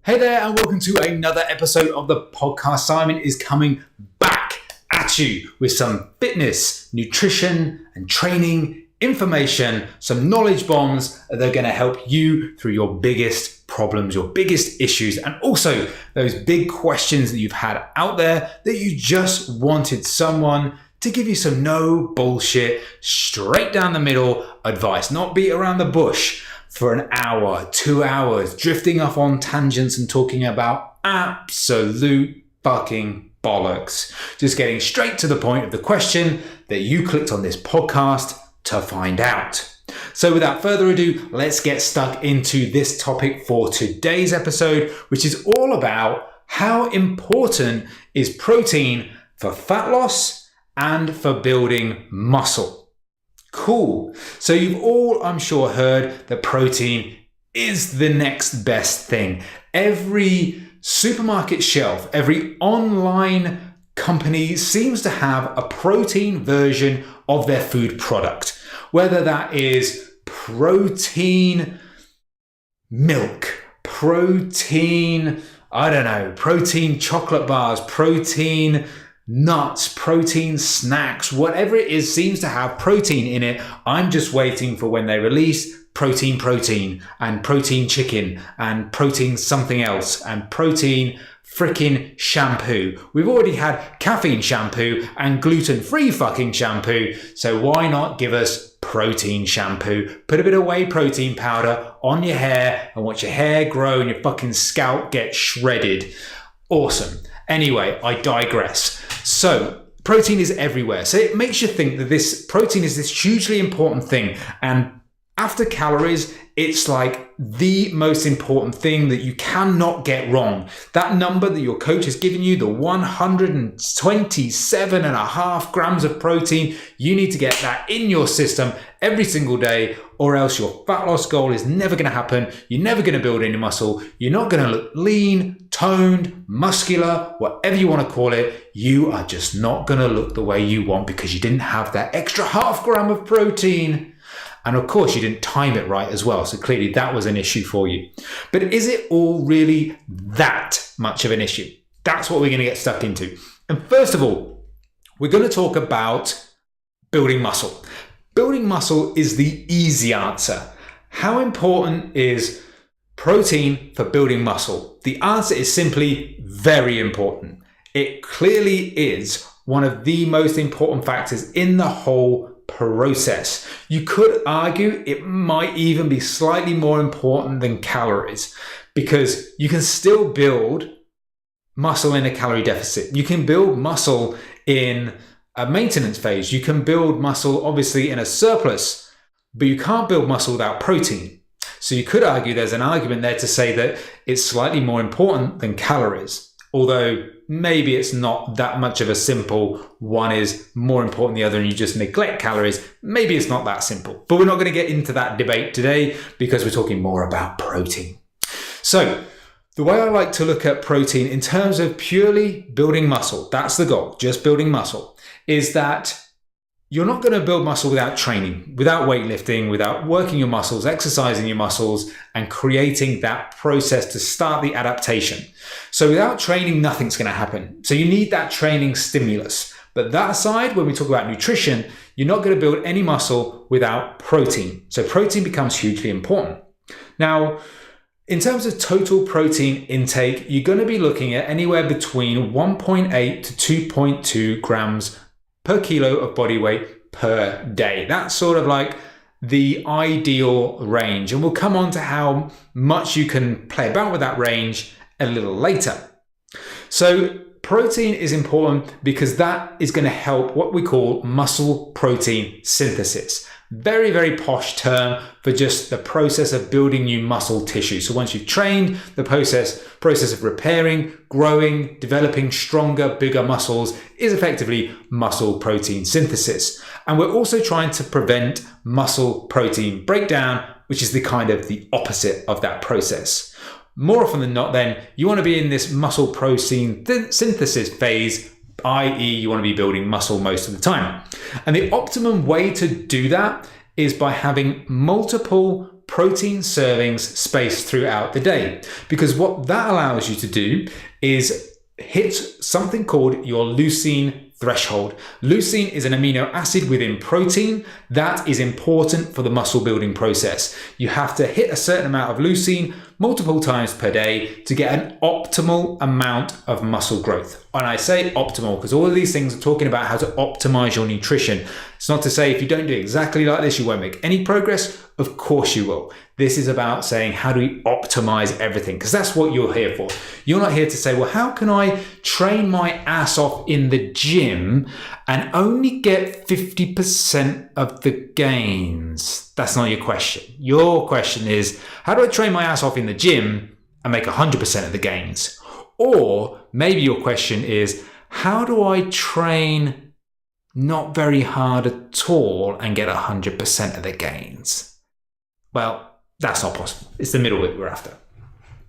Hey there, and welcome to another episode of the podcast. Simon is coming back at you with some fitness, nutrition, and training information, some knowledge bombs that are going to help you through your biggest problems, your biggest issues, and also those big questions that you've had out there that you just wanted someone to give you some no bullshit, straight down the middle advice, not beat around the bush for an hour, 2 hours, drifting off on tangents and talking about absolute fucking bollocks. Just getting straight to the point of the question that you clicked on this podcast to find out. So without further ado, let's get stuck into this topic for today's episode, which is all about how important is protein for fat loss and for building muscle. Cool. So you've all, I'm sure, heard that protein is the next best thing. Every supermarket shelf, every online company seems to have a protein version of their food product, whether that is protein milk, protein, protein chocolate bars, protein nuts, protein snacks, whatever it is seems to have protein in it. I'm just waiting for when they release protein and protein chicken and protein something else and protein freaking shampoo. We've already had caffeine shampoo and gluten-free fucking shampoo, so why not give us protein shampoo? Put a bit of whey protein powder on your hair and watch your hair grow and your fucking scalp get shredded. Awesome. Anyway, I digress. So protein is everywhere. So it makes you think that this protein is this hugely important thing. And after calories, it's like the most important thing that you cannot get wrong. That number that your coach has given you, the 127.5 grams of protein, you need to get that in your system every single day, or else your fat loss goal is never going to happen. You're never going to build any muscle. You're not going to look lean, toned, muscular, whatever you want to call it. You are just not going to look the way you want because you didn't have that extra half gram of protein. And of course, you didn't time it right as well. So clearly that was an issue for you. But is it all really that much of an issue? That's what we're going to get stuck into. And first of all, we're going to talk about building muscle. Building muscle is the easy answer. How important is protein for building muscle? The answer is simply very important. It clearly is one of the most important factors in the whole process. You could argue it might even be slightly more important than calories, because you can still build muscle in a calorie deficit. You can build muscle in a maintenance phase. You can build muscle obviously in a surplus, but you can't build muscle without protein. So you could argue there's an argument there to say that it's slightly more important than calories, although maybe it's not that much of a simple one is more important than the other and you just neglect calories. Maybe it's not that simple, but we're not going to get into that debate today because we're talking more about protein. So the way I like to look at protein in terms of purely building muscle, that's the goal, just building muscle, is that you're not going to build muscle without training, without weightlifting, without working your muscles, exercising your muscles, and creating that process to start the adaptation. So without training, nothing's going to happen. So you need that training stimulus. But that aside, when we talk about nutrition, you're not going to build any muscle without protein. So protein becomes hugely important. Now, in terms of total protein intake, you're going to be looking at anywhere between 1.8 to 2.2 grams per kilo of body weight per day. That's sort of like the ideal range. And we'll come on to how much you can play about with that range a little later. So protein is important because that is going to help what we call muscle protein synthesis. Very, very posh term for just the process of building new muscle tissue. So once you've trained, the process of repairing, growing, developing stronger, bigger muscles is effectively muscle protein synthesis. And we're also trying to prevent muscle protein breakdown, which is the kind of the opposite of that process. More often than not, then, you want to be in this muscle protein synthesis phase, i.e. you want to be building muscle most of the time. And the optimum way to do that is by having multiple protein servings spaced throughout the day. Because what that allows you to do is hit something called your leucine threshold. Leucine is an amino acid within protein that is important for the muscle building process. You have to hit a certain amount of leucine multiple times per day to get an optimal amount of muscle growth. And I say optimal because all of these things are talking about how to optimize your nutrition. It's not to say if you don't do exactly like this, you won't make any progress. Of course you will. This is about saying, how do we optimize everything? Because that's what you're here for. You're not here to say, well, how can I train my ass off in the gym and only get 50% of the gains? That's not your question. Your question is, how do I train my ass off in the gym and make 100% of the gains? Or maybe your question is, how do I train not very hard at all and get 100% of the gains? Well, that's not possible. It's the middle bit we're after.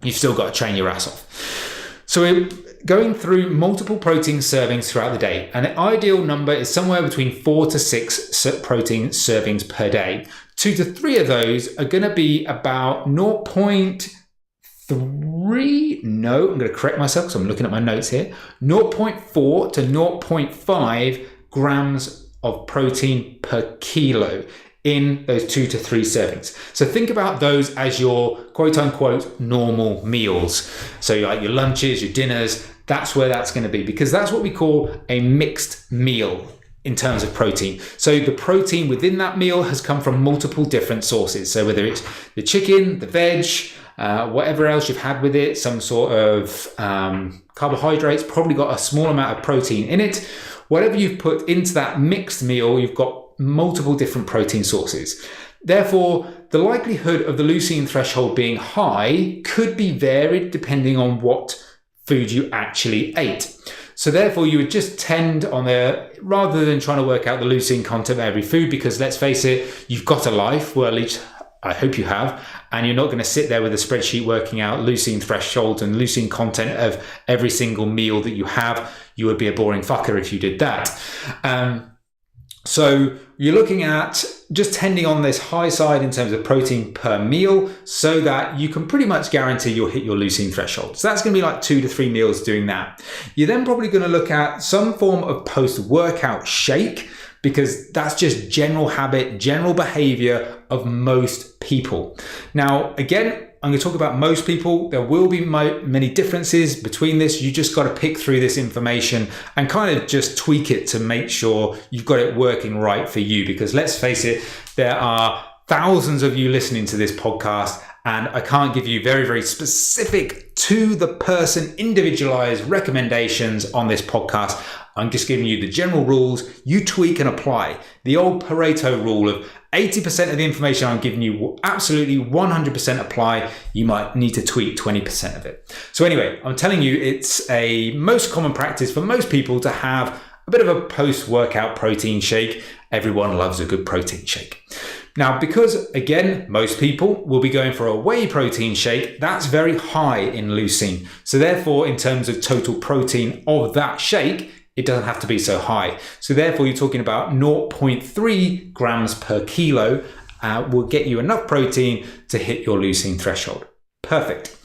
You've still got to train your ass off. So we're going through multiple protein servings throughout the day. And the ideal number is somewhere between 4 to 6 protein servings per day. 2 to 3 of those are going to be about 0.3. No, I'm going to correct myself because I'm looking at my notes here. 0.4 to 0.5 grams of protein per kilo in those 2 to 3 servings. So think about those as your quote unquote normal meals. So like your lunches, your dinners, that's where that's going to be, because that's what we call a mixed meal in terms of protein. So the protein within that meal has come from multiple different sources. So whether it's the chicken, the veg, whatever else you've had with it, some sort of carbohydrates, probably got a small amount of protein in it. Whatever you've put into that mixed meal, you've got multiple different protein sources. Therefore, the likelihood of the leucine threshold being high could be varied depending on what food you actually ate. So therefore, you would just tend on rather than trying to work out the leucine content of every food, because let's face it, you've got a life, well, at least I hope you have, and you're not going to sit there with a spreadsheet working out leucine thresholds and leucine content of every single meal that you have. You would be a boring fucker if you did that. So you're looking at just tending on this high side in terms of protein per meal so that you can pretty much guarantee you'll hit your leucine threshold. So that's going to be like 2 to 3 meals doing that. You're then probably going to look at some form of post-workout shake, because that's just general habit, general behavior of most people. Now, again, I'm going to talk about most people. There will be many differences between this. You just got to pick through this information and kind of just tweak it to make sure you've got it working right for you. Because let's face it, there are thousands of you listening to this podcast, and I can't give you very, very specific to the person, individualized recommendations on this podcast. I'm just giving you the general rules. You tweak and apply. The old Pareto rule of 80% of the information I'm giving you will absolutely 100% apply. You might need to tweak 20% of it. So anyway, I'm telling you, it's a most common practice for most people to have a bit of a post-workout protein shake. Everyone loves a good protein shake. Now, because again, most people will be going for a whey protein shake, that's very high in leucine. So therefore, in terms of total protein of that shake, it doesn't have to be so high. So therefore, you're talking about 0.3 grams per kilo will get you enough protein to hit your leucine threshold. Perfect.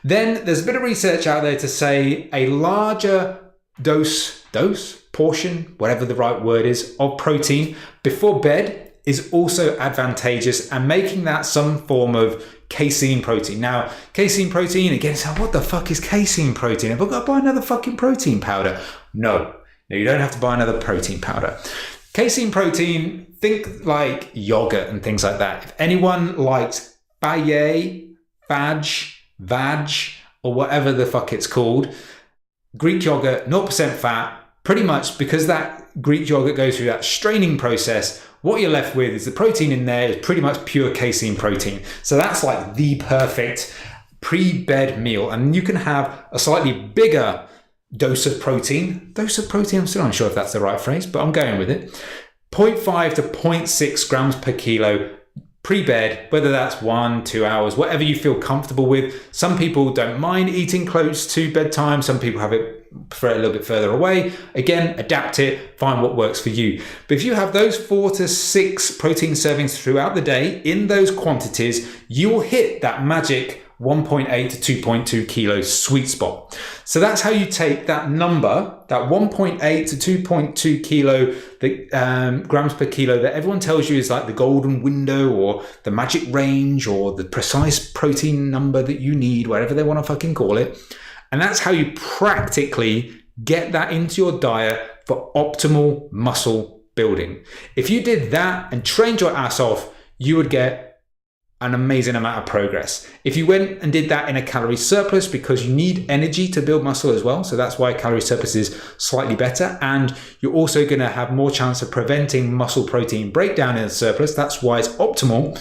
Then there's a bit of research out there to say a larger portion, whatever the right word is, of protein before bed is also advantageous, and making that some form of casein protein. Now, casein protein, again, so what the fuck is casein protein? Have I got to buy another fucking protein powder? No, you don't have to buy another protein powder. Casein protein, think like yogurt and things like that. If anyone likes vag, or whatever the fuck it's called, Greek yogurt, 0% fat, pretty much because that Greek yogurt goes through that straining process, what you're left with is the protein in there is pretty much pure casein protein. So that's like the perfect pre-bed meal. And you can have a slightly bigger dose of protein. I'm still unsure if that's the right phrase, but I'm going with it. 0.5 to 0.6 grams per kilo pre-bed, whether that's 1-2 hours, whatever you feel comfortable with. Some people don't mind eating close to bedtime. Some people have it prefer it a little bit further away. Again, adapt it, find what works for you. But if you have those 4 to 6 protein servings throughout the day in those quantities, you will hit that magic 1.8 to 2.2 kilo sweet spot. So that's how you take that number, that 1.8 to 2.2 kilo grams per kilo that everyone tells you is like the golden window or the magic range or the precise protein number that you need, whatever they want to fucking call it. And that's how you practically get that into your diet for optimal muscle building. If you did that and trained your ass off, you would get an amazing amount of progress. If you went and did that in a calorie surplus, because you need energy to build muscle as well, so that's why calorie surplus is slightly better, and you're also going to have more chance of preventing muscle protein breakdown in a surplus, that's why it's optimal,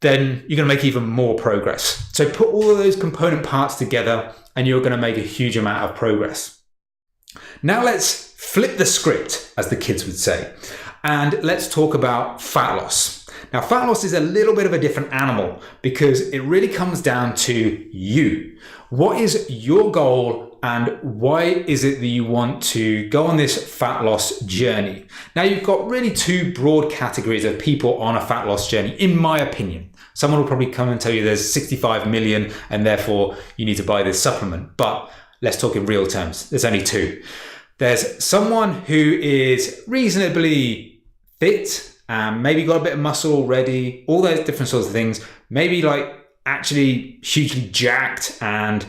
then you're going to make even more progress. So put all of those component parts together and you're going to make a huge amount of progress. Now let's flip the script, as the kids would say, and let's talk about fat loss. Now, fat loss is a little bit of a different animal because it really comes down to you. What is your goal and why is it that you want to go on this fat loss journey? Now, you've got really 2 broad categories of people on a fat loss journey, in my opinion. Someone will probably come and tell you there's 65 million and therefore you need to buy this supplement. But let's talk in real terms. There's only 2. There's someone who is reasonably fit, maybe got a bit of muscle already, all those different sorts of things, maybe like actually hugely jacked and,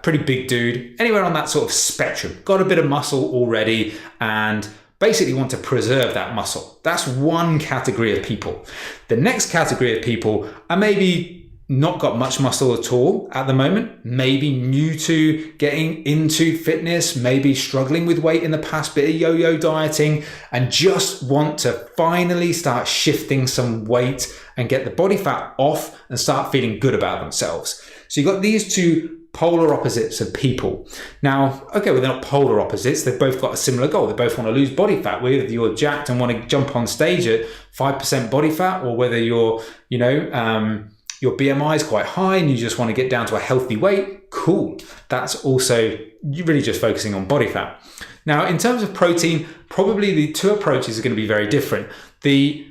pretty big dude, anywhere on that sort of spectrum, got a bit of muscle already and basically want to preserve that muscle. That's one category of people. The next category of people are maybe not got much muscle at all at the moment, maybe new to getting into fitness, maybe struggling with weight in the past, bit of yo-yo dieting, and just want to finally start shifting some weight and get the body fat off and start feeling good about themselves. So you've got these 2 polar opposites of people. Now, okay, well, they're not polar opposites. They've both got a similar goal. They both want to lose body fat. Whether you're jacked and want to jump on stage at 5% body fat, or whether you're, your BMI is quite high and you just want to get down to a healthy weight, cool. That's also, you're really just focusing on body fat. Now, in terms of protein, probably the 2 approaches are going to be very different. The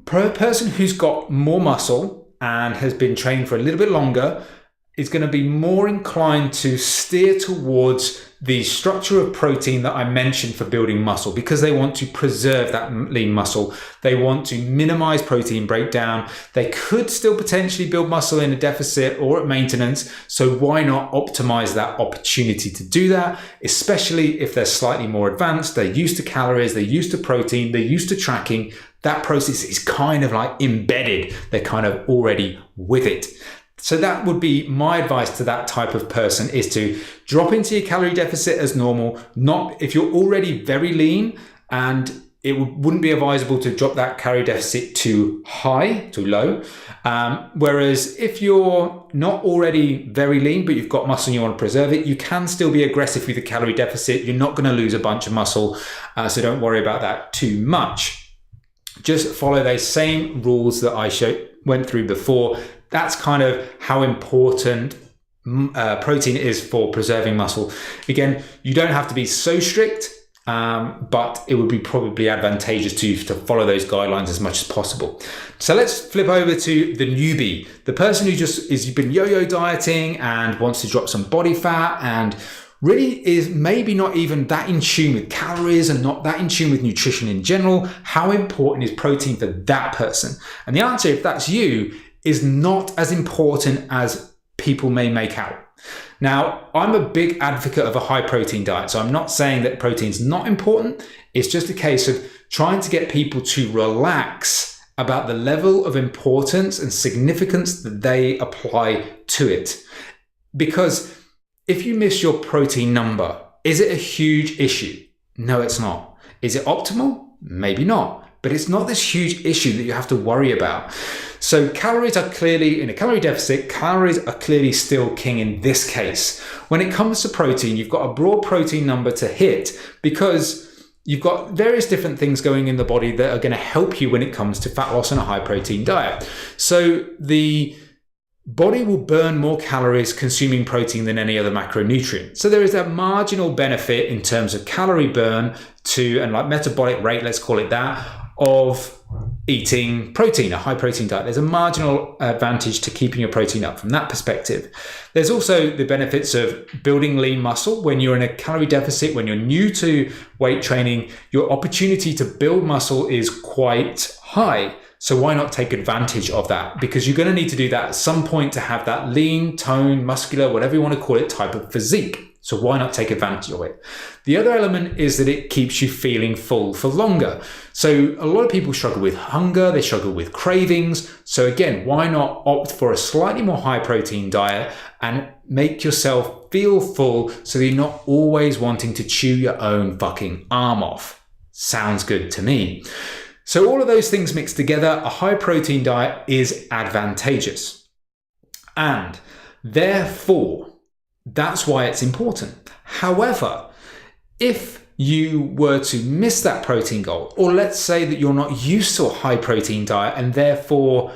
person who's got more muscle and has been training for a little bit longer is going to be more inclined to steer towards the structure of protein that I mentioned for building muscle, because they want to preserve that lean muscle. They want to minimize protein breakdown. They could still potentially build muscle in a deficit or at maintenance. So why not optimize that opportunity to do that, especially if they're slightly more advanced, they're used to calories, they're used to protein, they're used to tracking. That process is kind of like embedded. They're kind of already with it. So that would be my advice to that type of person, is to drop into your calorie deficit as normal. Not if you're already very lean, and it wouldn't be advisable to drop that calorie deficit too high, too low. Whereas if you're not already very lean, but you've got muscle and you want to preserve it, you can still be aggressive with the calorie deficit. You're not going to lose a bunch of muscle. So don't worry about that too much. Just follow those same rules that I went through before. That's kind of how important protein is for preserving muscle. Again, you don't have to be so strict, but it would be probably advantageous to you to follow those guidelines as much as possible. So let's flip over to the newbie, the person who just has been yo-yo dieting and wants to drop some body fat and really is maybe not even that in tune with calories and not that in tune with nutrition in general. How important is protein for that person? And the answer, if that's you, is not as important as people may make out. Now, I'm a big advocate of a high protein diet, so I'm not saying that protein's not important. It's just a case of trying to get people to relax about the level of importance and significance that they apply to it. Because if you miss your protein number, is it a huge issue? No, it's not. Is it optimal? Maybe not. But it's not this huge issue that you have to worry about. So calories are clearly, in a calorie deficit, calories are clearly still king in this case. When it comes to protein, you've got a broad protein number to hit because you've got various different things going in the body that are going to help you when it comes to fat loss and a high protein diet. So the body will burn more calories consuming protein than any other macronutrient. So there is a marginal benefit in terms of calorie burn and like metabolic rate, let's call it that, of eating protein, a high protein diet. There's a marginal advantage to keeping your protein up from that perspective. There's also the benefits of building lean muscle. When you're in a calorie deficit, when you're new to weight training, your opportunity to build muscle is quite high. So why not take advantage of that? Because you're going to need to do that at some point to have that lean, toned, muscular, whatever you want to call it, type of physique. So why not take advantage of it? The other element is that it keeps you feeling full for longer. So a lot of people struggle with hunger, they struggle with cravings. So again, why not opt for a slightly more high protein diet and make yourself feel full so that you're not always wanting to chew your own fucking arm off? Sounds good to me. So all of those things mixed together, a high protein diet is advantageous. And therefore, that's why it's important. However, if you were to miss that protein goal, or let's say that you're not used to a high protein diet and therefore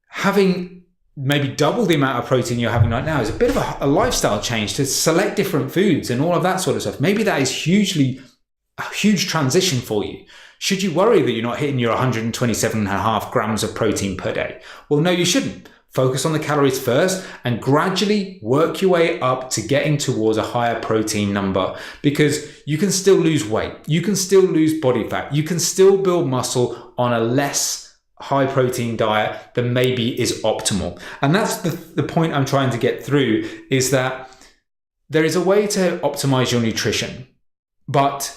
having maybe double the amount of protein you're having right now is a bit of a lifestyle change to select different foods and all of that sort of stuff. Maybe that is a huge transition for you. Should you worry that you're not hitting your 127.5 grams of protein per day? Well, no, you shouldn't. Focus on the calories first and gradually work your way up to getting towards a higher protein number, because you can still lose weight. You can still lose body fat. You can still build muscle on a less high protein diet than maybe is optimal. And that's the point I'm trying to get through, is that there is a way to optimize your nutrition, but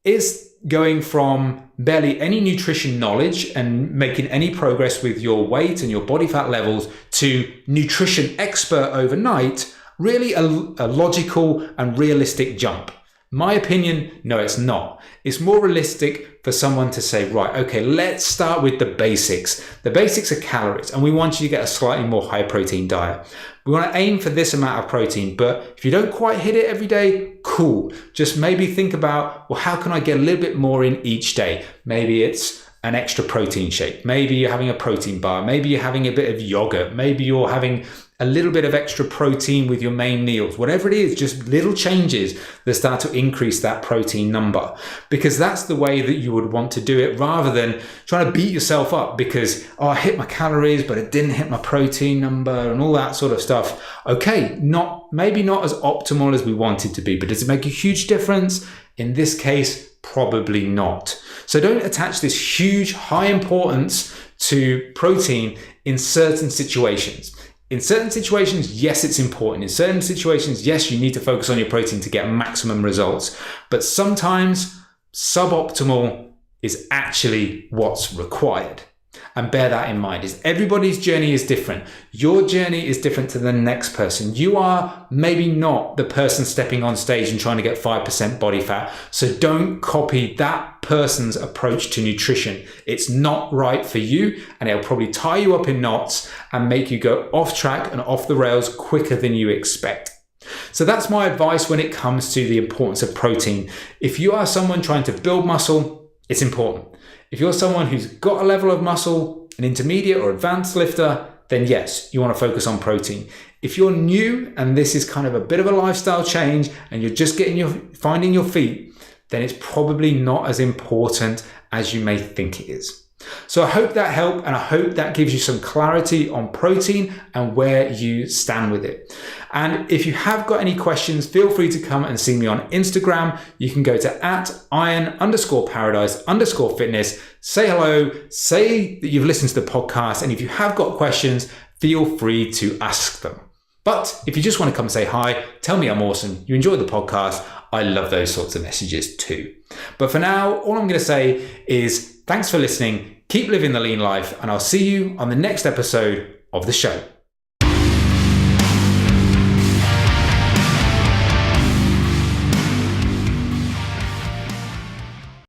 is going from barely any nutrition knowledge and making any progress with your weight and your body fat levels to nutrition expert overnight really a logical and realistic jump? My opinion, no, it's not. It's more realistic for someone to say, right, okay, let's start with the basics. The basics are calories, and we want you to get a slightly more high protein diet. We want to aim for this amount of protein, but if you don't quite hit it every day, cool. Just maybe think about, well, how can I get a little bit more in each day? Maybe it's an extra protein shake. Maybe you're having a protein bar. Maybe you're having a bit of yogurt. Maybe you're having a little bit of extra protein with your main meals. Whatever it is, just little changes that start to increase that protein number, because that's the way that you would want to do it, rather than trying to beat yourself up because, oh, I hit my calories, but it didn't hit my protein number and all that sort of stuff. Okay, maybe not as optimal as we want it to be, but does it make a huge difference? In this case, probably not. So don't attach this huge, high importance to protein in certain situations. In certain situations, yes, it's important. In certain situations, yes, you need to focus on your protein to get maximum results. But sometimes suboptimal is actually what's required. And bear that in mind, is everybody's journey is different. Your journey is different to the next person. You are maybe not the person stepping on stage and trying to get 5% body fat. So don't copy that person's approach to nutrition. It's not right for you, and it'll probably tie you up in knots and make you go off track and off the rails quicker than you expect. So that's my advice when it comes to the importance of protein. If you are someone trying to build muscle, it's important. If you're someone who's got a level of muscle, an intermediate or advanced lifter, then yes, you want to focus on protein. If you're new and this is kind of a bit of a lifestyle change and you're just finding your feet, then it's probably not as important as you may think it is. So I hope that helped, and I hope that gives you some clarity on protein and where you stand with it. And if you have got any questions, feel free to come and see me on Instagram. You can go to @iron_paradise_fitness, say hello, say that you've listened to the podcast. And if you have got questions, feel free to ask them. But if you just want to come say hi, tell me I'm awesome, you enjoy the podcast, I love those sorts of messages too. But for now, all I'm going to say is thanks for listening, keep living the lean life, and I'll see you on the next episode of the show.